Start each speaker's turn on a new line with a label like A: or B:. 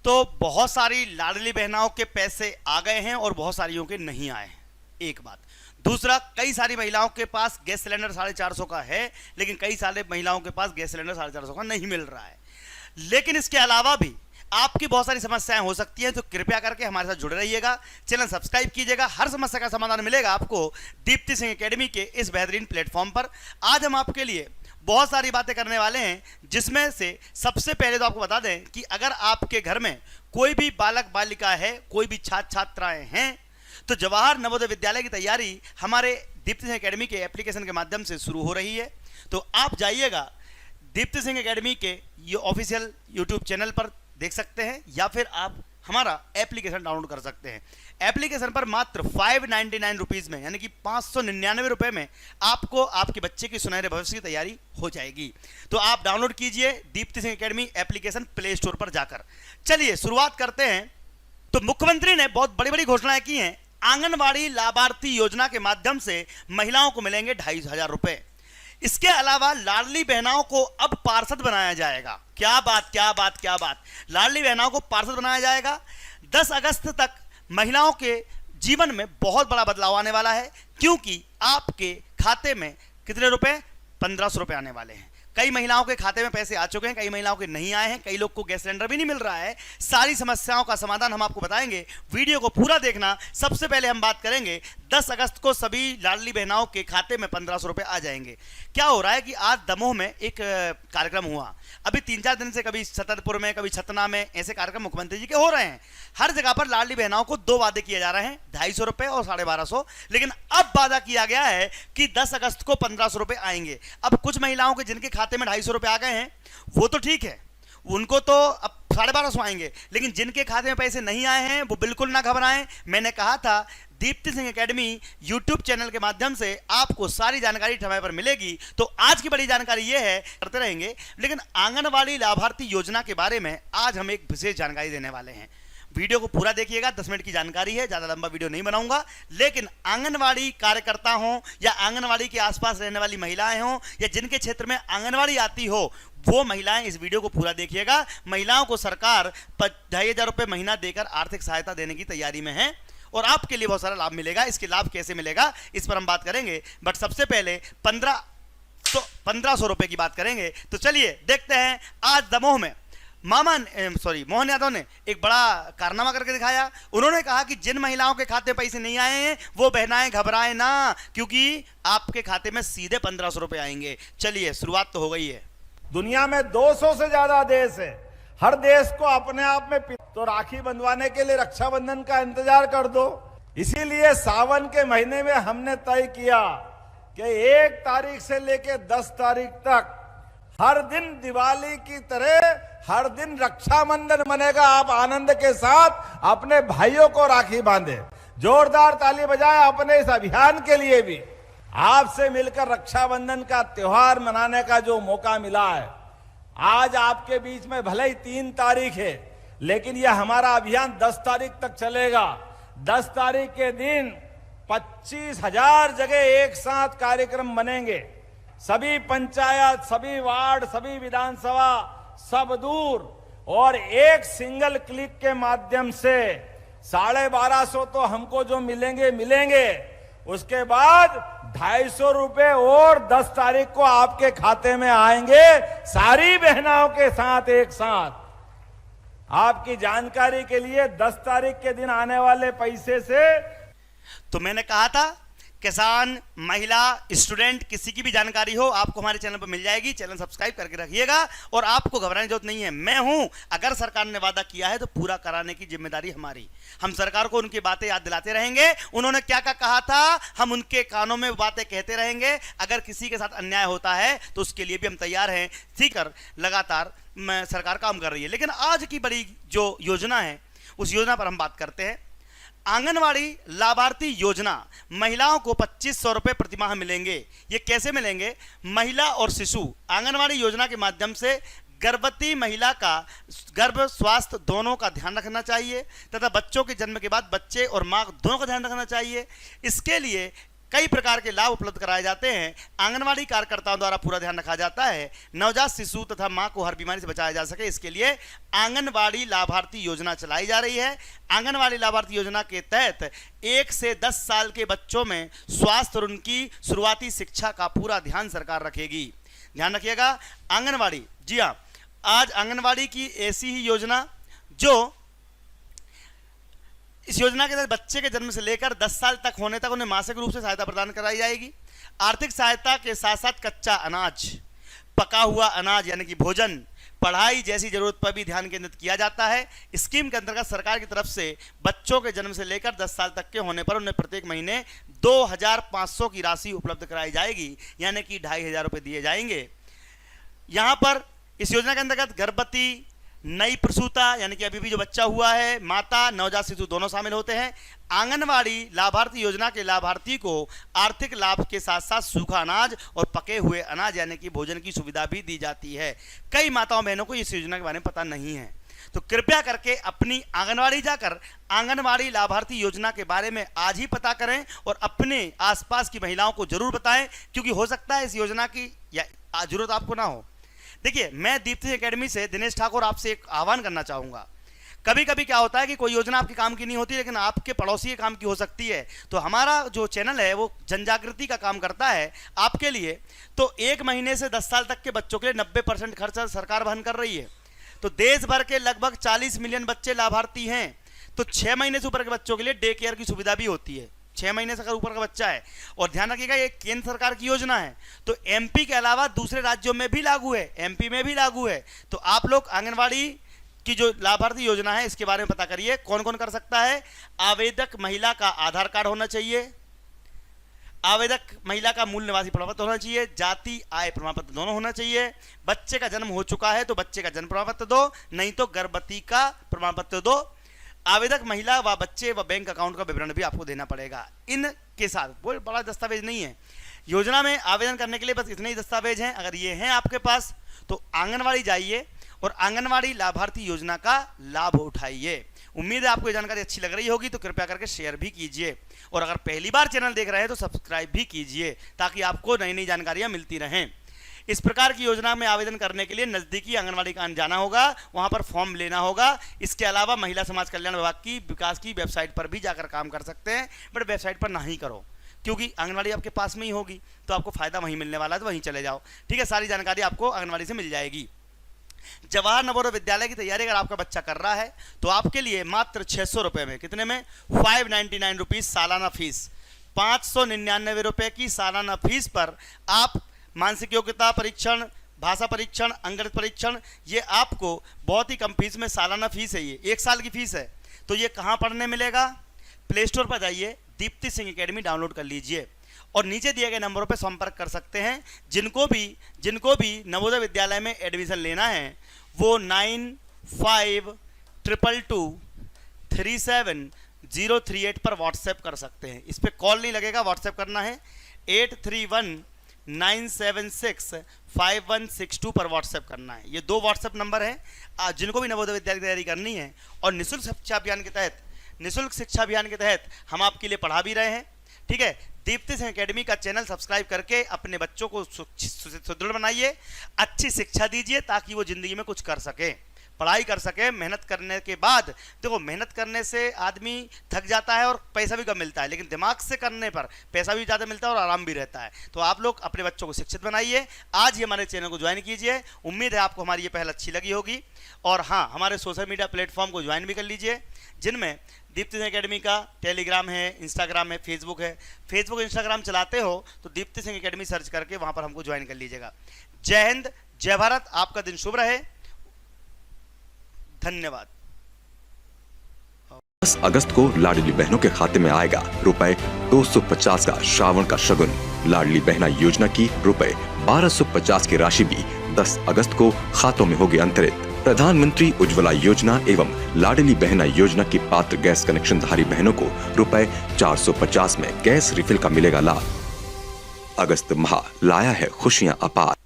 A: तो बहुत सारी लाडली बहनाओं के पैसे आ गए हैं और बहुत सारियों के नहीं आए हैं, एक बात। दूसरा, कई सारी महिलाओं के पास गैस सिलेंडर 450 का है, लेकिन कई सारे महिलाओं के पास गैस सिलेंडर 450 का नहीं मिल रहा है। लेकिन इसके अलावा भी आपकी बहुत सारी समस्याएं हो सकती हैं, तो कृपया करके हमारे साथ जुड़े रहिएगा, चैनल सब्सक्राइब कीजिएगा। हर समस्या का समाधान मिलेगा आपको दीप्ति सिंह एकेडमी के इस बेहतरीन प्लेटफॉर्म पर। आज हम आपके लिए बहुत सारी बातें करने वाले हैं, जिसमें से सबसे पहले तो आपको बता दें कि अगर आपके घर में कोई भी बालक बालिका है, कोई भी छात्र छात्राएं हैं, तो जवाहर नवोदय विद्यालय की तैयारी हमारे दीप्ति सिंह एकेडमी के एप्लीकेशन के माध्यम से शुरू हो रही है। तो आप जाइएगा दीप्ति सिंह एकेडमी के ये ऑफिशियल यूट्यूब चैनल पर देख सकते हैं, या फिर आप हमारा एप्लीकेशन डाउनलोड कर सकते हैं। एप्लीकेशन पर मात्र 599 रुपीज़ में, यानी कि 599 रुपये में आपको आपके बच्चे की सुनहरे भविष्य की तैयारी हो जाएगी। तो आप डाउनलोड कीजिए Deepti Singh academy application play store पर जाकर। चलिए शुरुआत करते हैं। तो मुख्यमंत्री ने बहुत बड़ी बड़ी घोषणाएं की हैं। आंगनबाड़ी लाभार्थी योजना के माध्यम से महिलाओं को मिलेंगे 2500 रुपए। इसके अलावा लाडली बहनाओं को अब पार्षद बनाया जाएगा। क्या बात, क्या बात, क्या बात। लाडली बहनाओं को पार्षद बनाया जाएगा। 10 अगस्त तक महिलाओं के जीवन में बहुत बड़ा बदलाव आने वाला है, क्योंकि आपके खाते में कितने रुपए? 1500 रुपए आने वाले हैं। कई महिलाओं के खाते में पैसे आ चुके हैं, कई महिलाओं के नहीं आए हैं, कई लोग को गैस सिलेंडर भी नहीं मिल रहा है। सारी समस्याओं का समाधान हम आपको बताएंगे, वीडियो को पूरा देखना। सबसे पहले हम बात करेंगे 10 अगस्त को सभी लाडली बहनाओं के खाते में 1500 रुपए आ जाएंगे। क्या हो रहा है कि आज दमोह में एक कार्यक्रम हुआ, अभी 3-4 दिन से कभी छतरपुर में, कभी छतना में, ऐसे कार्यक्रम मुख्यमंत्री जी के हो रहे हैं। हर जगह पर लाडली बहनाओं को 2 वादे किए जा रहे हैं, 250 रुपए और 1250। लेकिन अब वादा किया गया है कि 10 अगस्त को 1500 रुपए आएंगे। अब कुछ महिलाओं के जिनके खाते में 250 रुपए आ गए हैं, वो तो ठीक है, उनको तो अब 1250 आएंगे। लेकिन जिनके खाते में पैसे नहीं आए हैं, वो बिल्कुल ना घबराएं। मैंने कहा था Deepti Singh academy YouTube channel के माध्यम से आपको सारी जानकारी समय पर मिलेगी। तो आज की बड़ी जानकारी ये है, करते रहेंगे। लेकिन आंगनबाड़ी लाभार्थी योजना के बारे में आज हम एक विशेष जानकारी देने वाले हैं। वीडियो को पूरा देखिएगा, 10 मिनट की जानकारी है, ज़्यादा लंबा वीडियो नहीं बनाऊंगा। लेकिन आंगनवाड़ी कार्यकर्ता हों या आंगनवाड़ी के आसपास रहने वाली महिलाएं हों या जिनके क्षेत्र में आंगनवाड़ी आती हो, वो महिलाएं इस वीडियो को पूरा देखिएगा। महिलाओं को सरकार 2500 रुपये महीना देकर आर्थिक सहायता देने की तैयारी में है और आपके लिए बहुत सारा लाभ मिलेगा। इसके लाभ कैसे मिलेगा, इस पर हम बात करेंगे। बट सबसे पहले 1500 रुपये की बात करेंगे। तो चलिए देखते हैं। आज दमोह में मोहन यादव ने एक बड़ा कारनामा करके दिखाया। उन्होंने कहा कि जिन महिलाओं के खाते पैसे नहीं आए हैं, वो बहनाएं घबराएं ना, क्योंकि आपके खाते में सीधे 1500 रुपए आएंगे। चलिए शुरुआत तो हो गई है।
B: दुनिया में 200 से ज्यादा देश है। हर देश को अपने आप में तो राखी बंधवाने के लिए रक्षाबंधन का इंतजार कर दो। इसीलिए सावन के महीने में हमने तय किया कि 1 तारीख से लेकर 10 तारीख तक हर दिन दिवाली की तरह हर दिन रक्षाबंधन मनेगा। आप आनंद के साथ अपने भाइयों को राखी बांधे। जोरदार ताली बजाएं अपने इस अभियान के लिए भी। आपसे मिलकर रक्षाबंधन का त्योहार मनाने का जो मौका मिला है, आज आपके बीच में भले ही 3 तारीख है, लेकिन यह हमारा अभियान 10 तारीख तक चलेगा। 10 तारीख के दिन 25,000 जगह एक साथ कार्यक्रम बनेंगे। सभी पंचायत, सभी वार्ड, सभी विधानसभा, सब दूर, और एक सिंगल क्लिक के माध्यम से 1250 तो हमको जो मिलेंगे। उसके बाद 250 रुपए और 10 तारीख को आपके खाते में आएंगे, सारी बहनाओं के साथ एक साथ। आपकी जानकारी के लिए 10 तारीख के दिन आने वाले पैसे से,
A: तो मैंने कहा था किसान, महिला, स्टूडेंट, किसी की भी जानकारी हो आपको हमारे चैनल पर मिल जाएगी। चैनल सब्सक्राइब करके रखिएगा और आपको घबराने की जरूरत नहीं है। मैं हूं, अगर सरकार ने वादा किया है तो पूरा कराने की जिम्मेदारी हमारी। हम सरकार को उनकी बातें याद दिलाते रहेंगे। उन्होंने क्या क्या कहा था, हम उनके कानों में बातें कहते रहेंगे। अगर किसी के साथ अन्याय होता है तो उसके लिए भी हम तैयार हैं। सीकर लगातार सरकार काम कर रही है। लेकिन आज की बड़ी जो योजना है, उस योजना पर हम बात करते हैं। आंगनवाड़ी लाभार्थी योजना, महिलाओं को 2500 रुपये प्रतिमाह मिलेंगे। ये कैसे मिलेंगे? महिला और शिशु आंगनवाड़ी योजना के माध्यम से गर्भवती महिला का गर्भ स्वास्थ्य दोनों का ध्यान रखना चाहिए तथा बच्चों के जन्म के बाद बच्चे और माँ दोनों का ध्यान रखना चाहिए। इसके लिए कई प्रकार के लाभ उपलब्ध कराए जाते हैं। आंगनवाड़ी कार्यकर्ताओं द्वारा पूरा ध्यान रखा जाता है नवजात शिशु तथा मां को हर बीमारी से बचाया जा सके, इसके लिए आंगनवाड़ी लाभार्थी योजना चलाई जा रही है। आंगनवाड़ी लाभार्थी योजना के तहत 1 से 10 साल के बच्चों में स्वास्थ्य और उनकी शुरुआती शिक्षा का पूरा ध्यान सरकार रखेगी। ध्यान रखिएगा, आंगनवाड़ी, जी हाँ, आज आंगनवाड़ी की ऐसी ही योजना जो इस योजना के तहत बच्चे के जन्म से लेकर 10 साल तक होने तक उन्हें मासिक रूप से सहायता प्रदान कराई जाएगी। आर्थिक सहायता के साथ साथ कच्चा अनाज, पका हुआ अनाज यानी कि भोजन, पढ़ाई जैसी जरूरत पर भी ध्यान केंद्रित किया जाता है। स्कीम के अंतर्गत सरकार की तरफ से बच्चों के जन्म से लेकर 10 साल तक के होने पर उन्हें प्रत्येक महीने 2500 की राशि उपलब्ध कराई जाएगी, यानी कि 2500 रुपये दिए जाएंगे। यहाँ पर इस योजना के अंतर्गत गर्भवती, नई प्रसूता यानी कि अभी भी जो बच्चा हुआ है, माता, नवजात शिशु दोनों शामिल होते हैं। आंगनवाड़ी लाभार्थी योजना के लाभार्थी को आर्थिक लाभ के साथ साथ सूखा अनाज और पके हुए अनाज यानी कि भोजन की सुविधा भी दी जाती है। कई माताओं बहनों को इस योजना के बारे में पता नहीं है, तो कृपया करके अपनी आंगनवाड़ी जाकर आंगनवाड़ी लाभार्थी योजना के बारे में आज ही पता करें और अपने आसपास की महिलाओं को जरूर बताएं, क्योंकि हो सकता है इस योजना की या जरूरत आपको ना हो। देखिए, मैं दीप्ति सिंह एकेडमी से दिनेश ठाकुर आपसे एक आह्वान करना चाहूँगा। कभी कभी क्या होता है कि कोई योजना आपके काम की नहीं होती, लेकिन आपके पड़ोसी के काम की हो सकती है। तो हमारा जो चैनल है वो जनजागृति का काम करता है आपके लिए। तो 1 महीने से 10 साल तक के बच्चों के लिए 90% खर्च सरकार वहन कर रही है। तो देश भर के लगभग 40 मिलियन बच्चे लाभार्थी हैं। तो 6 महीने से ऊपर के बच्चों के लिए डे केयर की सुविधा भी होती है। 6 महीने से अगर ऊपर का बच्चा है, और ध्यान रखिएगा ये केंद्र सरकार की योजना है, तो एमपी के अलावा दूसरे राज्यों में भी लागू है, एमपी में भी लागू है। तो आप लोग आंगनवाड़ी की जो लाभार्थी योजना है इसके बारे में पता करिए, कौन कौन कर सकता है। आवेदक महिला का आधार कार्ड होना चाहिए, आवेदक महिला का मूल निवासी प्रमाण पत्र होना चाहिए, जाति आय प्रमाण पत्र दोनों होना चाहिए। बच्चे का जन्म हो चुका है तो बच्चे का जन्म प्रमाण पत्र दो, नहीं तो गर्भवती का प्रमाण पत्र दो। आवेदक महिला व बच्चे व बैंक अकाउंट का विवरण भी आपको देना पड़ेगा। इनके साथ कोई बड़ा दस्तावेज नहीं है। योजना में आवेदन करने के लिए बस इतने ही दस्तावेज हैं। अगर ये हैं आपके पास तो आंगनवाड़ी जाइए और आंगनवाड़ी लाभार्थी योजना का लाभ उठाइए। उम्मीद है आपको ये जानकारी अच्छी लग रही होगी, तो कृपया करके शेयर भी कीजिए, और अगर पहली बार चैनल देख रहे हैं तो सब्सक्राइब भी कीजिए, ताकि आपको नई नई जानकारियाँ मिलती रहें। इस प्रकार की योजना में आवेदन करने के लिए नजदीकी आंगनवाड़ी का जाना होगा, वहां पर फॉर्म लेना होगा। इसके अलावा महिला समाज कल्याण विभाग की विकास की वेबसाइट पर भी जाकर काम कर सकते हैं, बट वेबसाइट पर ना ही करो, क्योंकि आंगनवाड़ी आपके पास में ही होगी, तो आपको फायदा वहीं मिलने वाला है, तो वहीं चले जाओ। ठीक है, सारी जानकारी आपको आंगनवाड़ी से मिल जाएगी। जवाहर नवोदय विद्यालय की तैयारी अगर आपका बच्चा कर रहा है तो आपके लिए मात्र 600 रुपये में, कितने में, 599 रुपीज़ सालाना फीस, 599 रुपये की सालाना फीस पर आप मानसिक योग्यता परीक्षण, भाषा परीक्षण, अंगगणित परीक्षण, ये आपको बहुत ही कम फीस में सालाना फीस है, ये 1 साल की फीस है। तो ये कहाँ पढ़ने मिलेगा? प्ले स्टोर पर जाइए, दीप्ति सिंह एकेडमी डाउनलोड कर लीजिए और नीचे दिए गए नंबरों पर संपर्क कर सकते हैं। जिनको भी नवोदय विद्यालय में एडमिशन लेना है वो 9522237038 पर व्हाट्सएप कर सकते हैं। इस पर कॉल नहीं लगेगा, व्हाट्सएप करना है 8319765162 पर व्हाट्सएप करना है। ये 2 व्हाट्सएप नंबर हैं। जिनको भी नवोदय विद्यालय की तैयारी करनी है और निःशुल्क शिक्षा अभियान के तहत हम आपके लिए पढ़ा भी रहे हैं। ठीक है, दीप्ति सिंह एकेडमी का चैनल सब्सक्राइब करके अपने बच्चों को सुदृढ़ बनाइए, अच्छी शिक्षा दीजिए, ताकि वो जिंदगी में कुछ कर सके, पढ़ाई कर सके। मेहनत करने के बाद देखो, मेहनत करने से आदमी थक जाता है और पैसा भी कम मिलता है, लेकिन दिमाग से करने पर पैसा भी ज़्यादा मिलता है और आराम भी रहता है। तो आप लोग अपने बच्चों को शिक्षित बनाइए। आज ही हमारे चैनल को ज्वाइन कीजिए। उम्मीद है आपको हमारी ये पहल अच्छी लगी होगी। और हाँ, हमारे सोशल मीडिया प्लेटफॉर्म को ज्वाइन भी कर लीजिए, जिनमें दीप्ति सिंह एकेडमी का टेलीग्राम है, इंस्टाग्राम है, फेसबुक है। फेसबुक इंस्टाग्राम चलाते हो तो दीप्ति सिंह एकेडमी सर्च करके वहाँ पर हमको ज्वाइन कर लीजिएगा। जय हिंद, जय भारत, आपका दिन शुभ रहे। धन्यवाद।
C: 10 अगस्त को लाडली बहनों के खाते में आएगा रुपए 250 का श्रावण का शगुन। लाडली बहना योजना की रुपए 1250 की राशि भी 10 अगस्त को खातों में होगी अंतरित। प्रधानमंत्री उज्ज्वला योजना एवं लाडली बहना योजना की पात्र गैस कनेक्शन धारी बहनों को रुपए 450 में गैस रिफिल का मिलेगा लाभ। अगस्त माह लाया है खुशियां अपार।